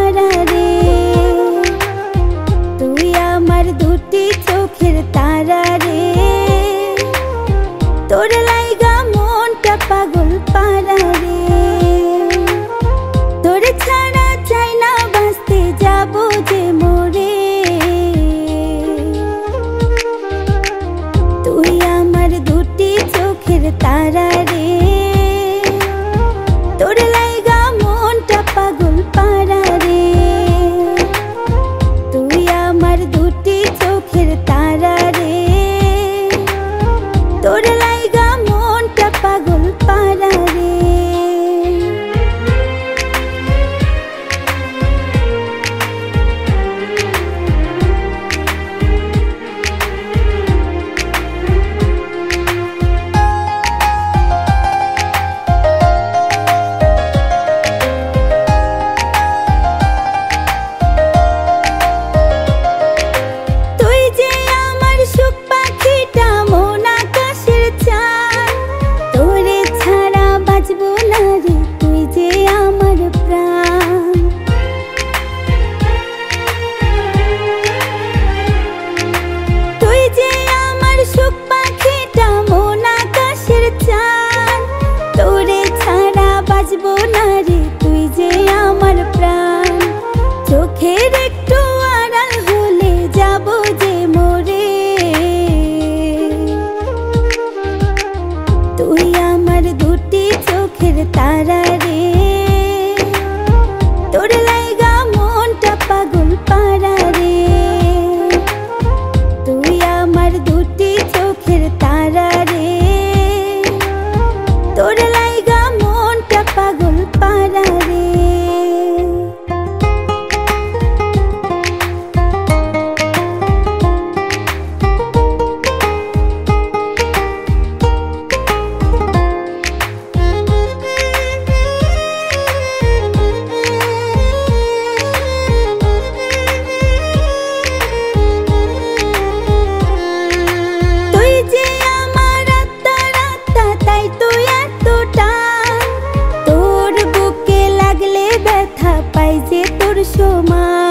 পারা রে। তুই আমার দুটি চোখের তারা রে, তোর লাইগা মনটা পাগল পারা রে। তোর ছাড়া চাই না বাঁচতে যাবো যে মরে। তুই আমার দুটি চোখের তারা রে, তোর লাইগা মনটা পাগল পারা রে। তুই আমার দুটি চোখের তারা রে, তোর লাইগা মনটা পাগল পারা রে। চোখের একটু আড়াল হলে যাবো যে মরে। তুই আমার দুটি চোখের তারা রে, তোর লাইগা মনটা পাগল পারা রে। তুই আমার দুটি চোখের তারা রে, তোর লাইগা মনটা পাগল পারা রে। তোর বুকে লাগলে ব্যথা পাই যে তোর সমান।